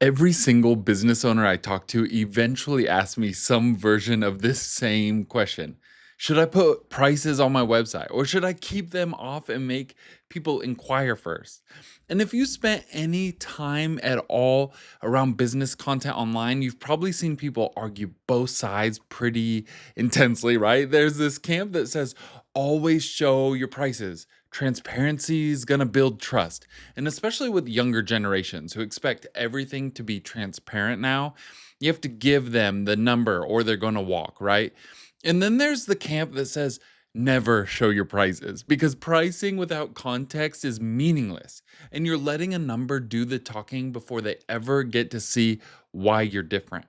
Every single business owner I talk to eventually asks me some version of this same question. Should I put prices on my website or should I keep them off and make people inquire first? And if you spent any time at all around business content online, you've probably seen people argue both sides pretty intensely, right? There's this camp that says always show your prices. Transparency is going to build trust. And especially with younger generations who expect everything to be transparent now, you have to give them the number or they're going to walk, right? And then there's the camp that says never show your prices because pricing without context is meaningless. And you're letting a number do the talking before they ever get to see why you're different.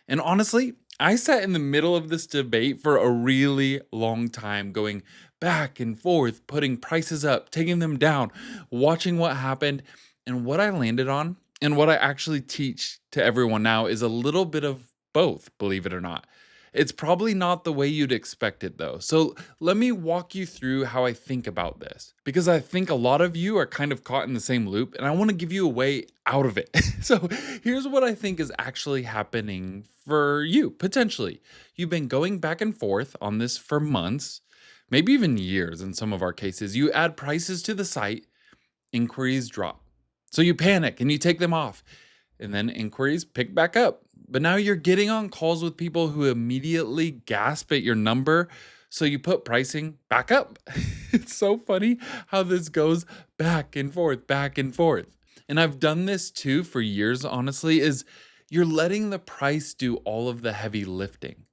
And honestly, I sat in the middle of this debate for a really long time, going back and forth, putting prices up, taking them down, watching what happened. And what I landed on, and what I actually teach to everyone now, is a little bit of both, believe it or not. It's probably not the way you'd expect it though. So let me walk you through how I think about this because I think a lot of you are kind of caught in the same loop and I want to give you a way out of it. So here's what I think is actually happening for you potentially. You've been going back and forth on this for months, maybe even years in some of our cases. You add prices to the site, inquiries drop. So you panic and you take them off, and then inquiries pick back up. But now you're getting on calls with people who immediately gasp at your number. So you put pricing back up. It's so funny how this goes back and forth, back and forth. And I've done this too for years, honestly, is you're letting the price do all of the heavy lifting.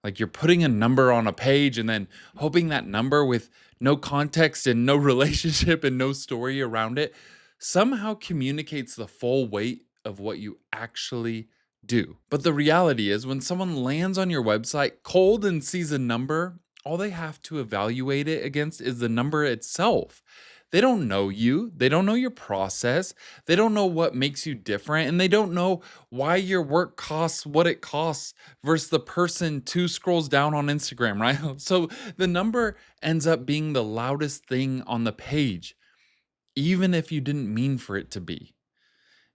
Like you're putting a number on a page and then hoping that number with no context and no relationship and no story around it somehow communicates the full weight of what you actually do. But the reality is, when someone lands on your website cold and sees a number, all they have to evaluate it against is the number itself. They don't know you, they don't know your process, they don't know what makes you different, and they don't know why your work costs what it costs versus the person two scrolls down on Instagram, right? So the number ends up being the loudest thing on the page, even if you didn't mean for it to be.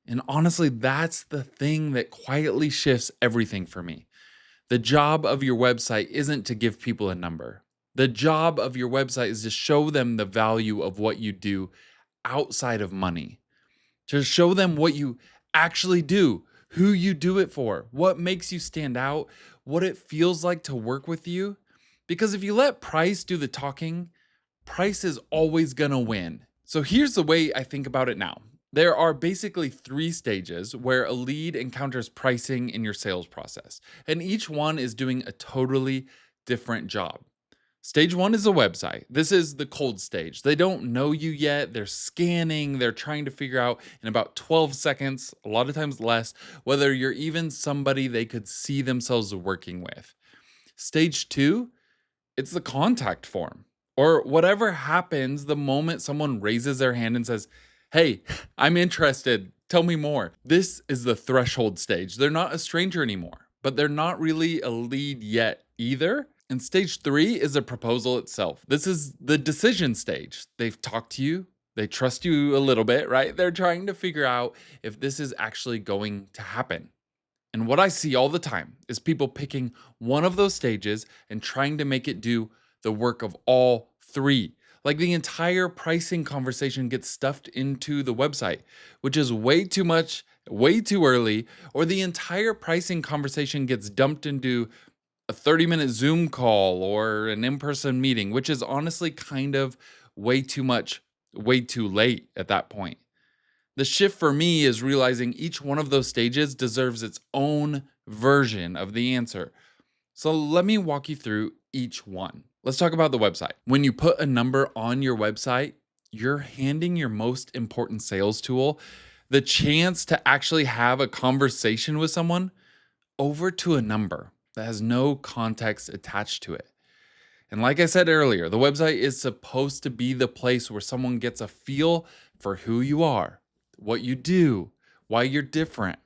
And honestly, that's the thing that quietly shifts everything for me. The job of your website isn't to give people a number. The job of your website is to show them the value of what you do outside of money, to show them what you actually do, who you do it for, what makes you stand out, what it feels like to work with you. Because if you let price do the talking, price is always going to win. So here's the way I think about it now. There are basically three stages where a lead encounters pricing in your sales process, and each one is doing a totally different job. Stage one is a website. This is the cold stage. They don't know you yet. They're scanning. They're trying to figure out in about 12 seconds, a lot of times less, whether you're even somebody they could see themselves working with. Stage two, it's the contact form or whatever happens the moment someone raises their hand and says, "Hey, I'm interested. Tell me more." This is the threshold stage. They're not a stranger anymore, but they're not really a lead yet either. And stage three is a proposal itself. This is the decision stage. They've talked to you, they trust you a little bit, right? They're trying to figure out if this is actually going to happen. And what I see all the time is people picking one of those stages and trying to make it do the work of all three. Like the entire pricing conversation gets stuffed into the website, which is way too much, way too early, or the entire pricing conversation gets dumped into a 30-minute Zoom call or an in person meeting, which is honestly kind of way too much, way too late at that point. The shift for me is realizing each one of those stages deserves its own version of the answer. So let me walk you through each one. Let's talk about the website. When you put a number on your website, you're handing your most important sales tool, the chance to actually have a conversation with someone, over to a number that has no context attached to it. And like I said earlier, the website is supposed to be the place where someone gets a feel for who you are, what you do, why you're different.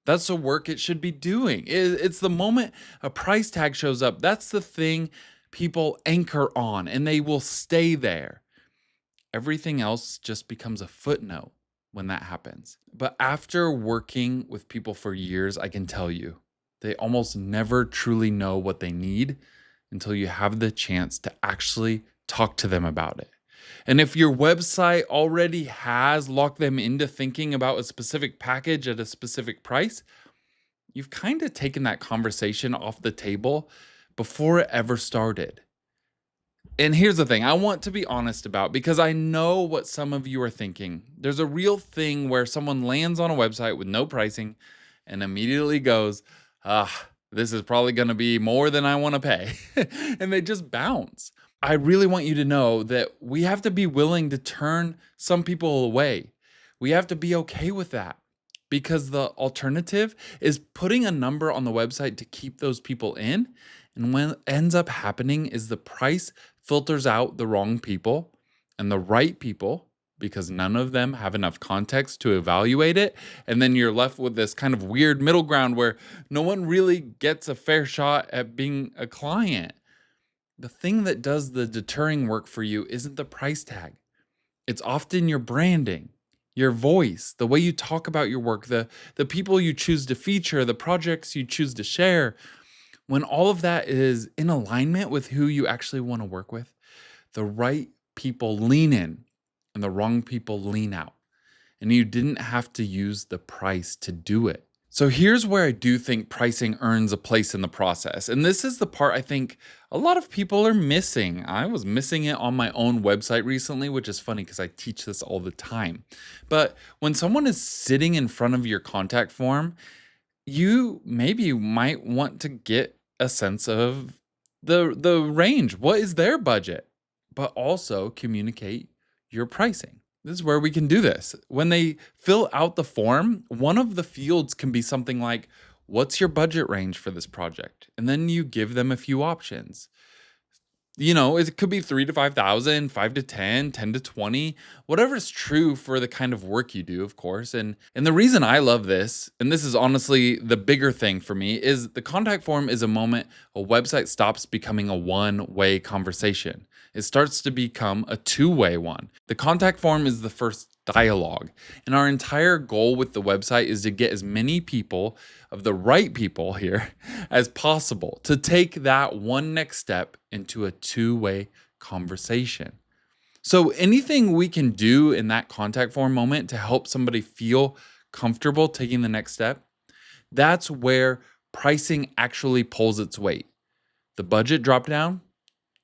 That's the work it should be doing. It's the moment a price tag shows up, that's the thing people anchor on and they will stay there. Everything else just becomes a footnote. when that happens. But after working with people for years, I can tell you, they almost never truly know what they need until you have the chance to actually talk to them about it. And if your website already has locked them into thinking about a specific package at a specific price, you've kind of taken that conversation off the table before it ever started. And here's the thing I want to be honest about, because I know what some of you are thinking. There's a real thing where someone lands on a website with no pricing and immediately goes, this is probably going to be more than I want to pay. And they just bounce. I really want you to know that we have to be willing to turn some people away. We have to be okay with that, because the alternative is putting a number on the website to keep those people in. And what ends up happening is the price filters out the wrong people and the right people, because none of them have enough context to evaluate it. And then you're left with this kind of weird middle ground where no one really gets a fair shot at being a client. The thing that does the deterring work for you isn't the price tag. It's often your branding, your voice, the way you talk about your work, the people you choose to feature, the projects you choose to share. When all of that is in alignment with who you actually want to work with, the right people lean in and the wrong people lean out. And you didn't have to use the price to do it. So here's where I do think pricing earns a place in the process. And this is the part I think a lot of people are missing. I was missing it on my own website recently, which is funny because I teach this all the time. But when someone is sitting in front of your contact form, you maybe might want to get a sense of the range. What is their budget? But also communicate your pricing. This is where we can do this. When they fill out the form, one of the fields can be something like, what's your budget range for this project? And then you give them a few options. It could be 3 to 5,000, 5 to 10, 10 to 20, whatever is true for the kind of work you do, of course. And the reason I love this, and this is honestly the bigger thing for me, is the contact form is a moment a website stops becoming a one-way conversation. It starts to become a two-way one. The contact form is the first dialogue. And our entire goal with the website is to get as many people, of the right people here, as possible to take that one next step into a two-way conversation. So anything we can do in that contact form moment to help somebody feel comfortable taking the next step, that's where pricing actually pulls its weight. The budget drop down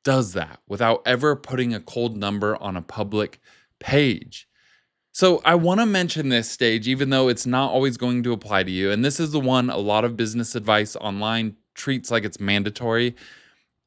does that without ever putting a cold number on a public page. So I want to mention this stage, even though it's not always going to apply to you. And this is the one a lot of business advice online treats like it's mandatory.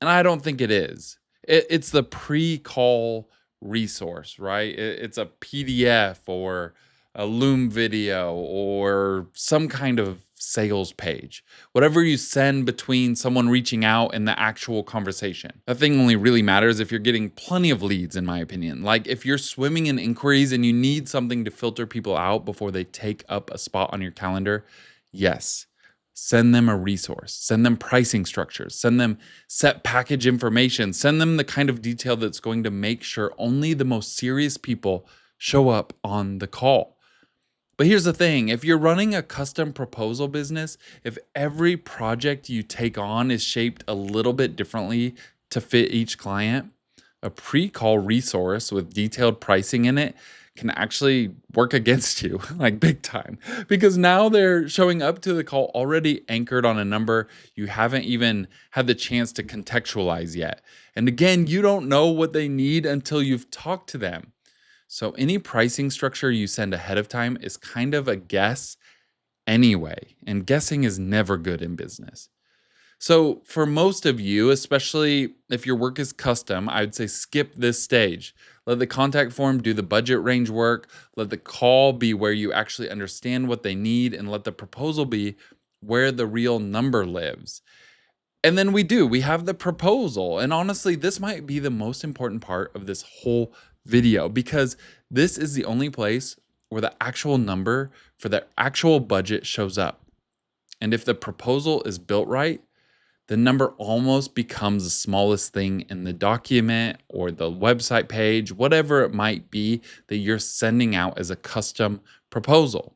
And I don't think it is. It's the pre-call resource, right? It's a PDF or a Loom video or some kind of sales page. Whatever you send between someone reaching out and the actual conversation. That thing only really matters if you're getting plenty of leads, in my opinion. Like if you're swimming in inquiries and you need something to filter people out before they take up a spot on your calendar, yes. Send them a resource, send them pricing structures, send them set package information, send them the kind of detail that's going to make sure only the most serious people show up on the call. But here's the thing, if you're running a custom proposal business, if every project you take on is shaped a little bit differently to fit each client, a pre-call resource with detailed pricing in it can actually work against you, like big time, because now they're showing up to the call already anchored on a number you haven't even had the chance to contextualize yet. And again, you don't know what they need until you've talked to them. So any pricing structure you send ahead of time is kind of a guess anyway, and guessing is never good in business. So for most of you, especially if your work is custom, I would say skip this stage. Let the contact form do the budget range work. Let the call be where you actually understand what they need, and let the proposal be where the real number lives. And then we have the proposal. And honestly, this might be the most important part of this whole video, because this is the only place where the actual number for the actual budget shows up. And if the proposal is built right, The number almost becomes the smallest thing in the document or the website page, whatever it might be that you're sending out as a custom proposal.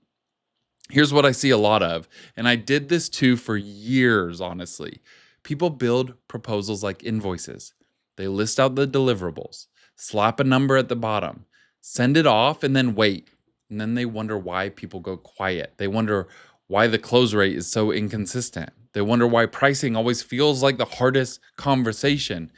Here's what I see a lot of, and I did this too for years, honestly. People build proposals like invoices. They list out the deliverables, slap a number at the bottom, send it off, and then wait. And then they wonder why people go quiet. They wonder why the close rate is so inconsistent. They wonder why pricing always feels like the hardest conversation.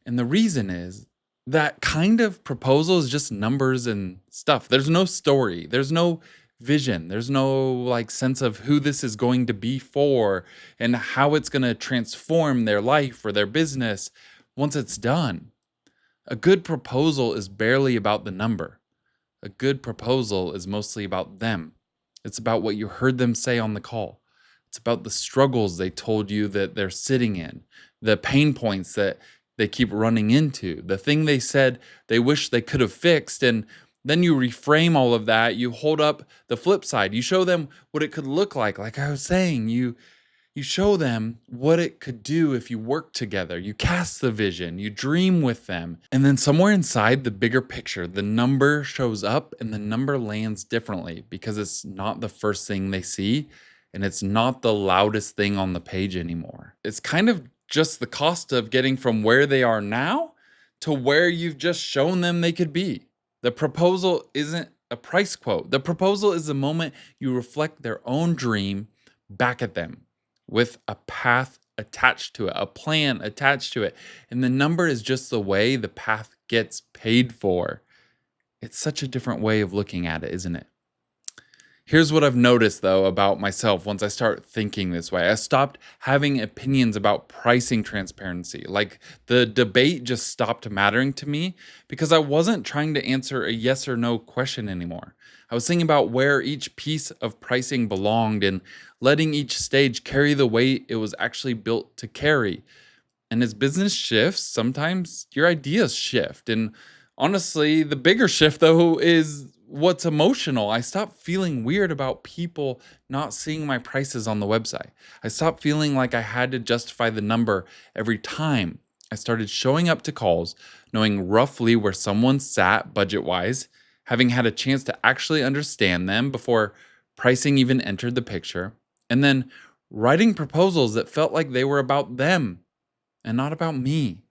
And the reason is that kind of proposal is just numbers and stuff. There's no story, there's no vision, there's no like sense of who this is going to be for and how it's going to transform their life or their business once it's done. A good proposal is barely about the number. A good proposal is mostly about them. It's about what you heard them say on the call. It's about the struggles they told you that they're sitting in, the pain points that they keep running into, the thing they said they wish they could have fixed. And then you reframe all of that. You hold up the flip side. You show them what it could look like I was saying. You show them what it could do if you work together. You cast the vision, you dream with them. And then somewhere inside the bigger picture, the number shows up and the number lands differently because it's not the first thing they see and it's not the loudest thing on the page anymore. It's kind of just the cost of getting from where they are now to where you've just shown them they could be. The proposal isn't a price quote. The proposal is the moment you reflect their own dream back at them with a path attached to it, a plan attached to it. And the number is just the way the path gets paid for. It's such a different way of looking at it, isn't it? Here's what I've noticed though about myself once I start thinking this way. I stopped having opinions about pricing transparency. Like the debate just stopped mattering to me because I wasn't trying to answer a yes or no question anymore. I was thinking about where each piece of pricing belonged and letting each stage carry the weight it was actually built to carry. And as business shifts, sometimes your ideas shift. And honestly, the bigger shift though is what's emotional. I stopped feeling weird about people not seeing my prices on the website. I stopped feeling like I had to justify the number every time. I started showing up to calls, knowing roughly where someone sat budget wise, having had a chance to actually understand them before pricing even entered the picture, and then writing proposals that felt like they were about them and not about me.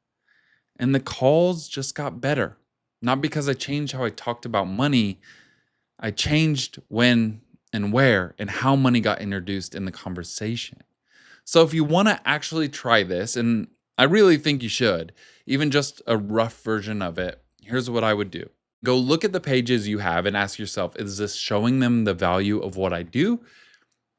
And the calls just got better. Not because I changed how I talked about money, I changed when and where and how money got introduced in the conversation. So if you want to actually try this, and I really think you should, even just a rough version of it, here's what I would do. Go look at the pages you have and ask yourself, is this showing them the value of what I do?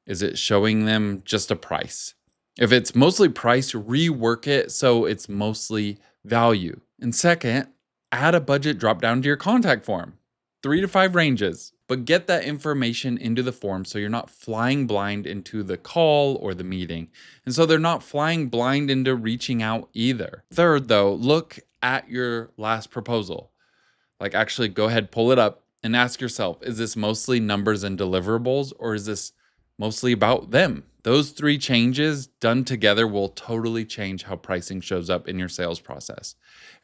Is it showing them just a price? If it's mostly price, rework it so it's mostly value. And second, add a budget drop down to your contact form, 3 to 5 ranges, but get that information into the form so you're not flying blind into the call or the meeting. And so they're not flying blind into reaching out either. Third, though, look at your last proposal. Like actually go ahead, pull it up and ask yourself, is this mostly numbers and deliverables or is this mostly about them? Those 3 changes done together will totally change how pricing shows up in your sales process.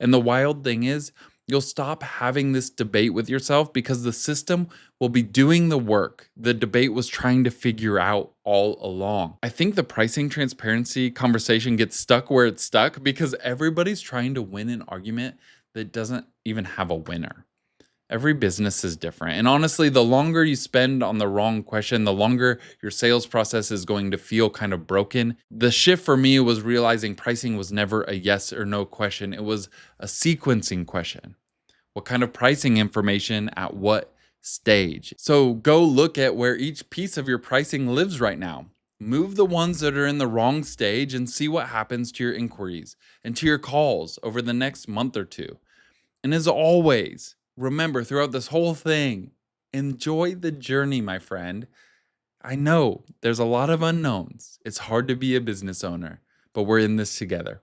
And the wild thing is, you'll stop having this debate with yourself because the system will be doing the work the debate was trying to figure out all along. I think the pricing transparency conversation gets stuck where it's stuck because everybody's trying to win an argument that doesn't even have a winner. Every business is different. And honestly, the longer you spend on the wrong question, the longer your sales process is going to feel kind of broken. The shift for me was realizing pricing was never a yes or no question. It was a sequencing question. What kind of pricing information at what stage? So go look at where each piece of your pricing lives right now. Move the ones that are in the wrong stage and see what happens to your inquiries and to your calls over the next month or two. And as always, remember throughout this whole thing, enjoy the journey, my friend. I know there's a lot of unknowns. It's hard to be a business owner, but we're in this together.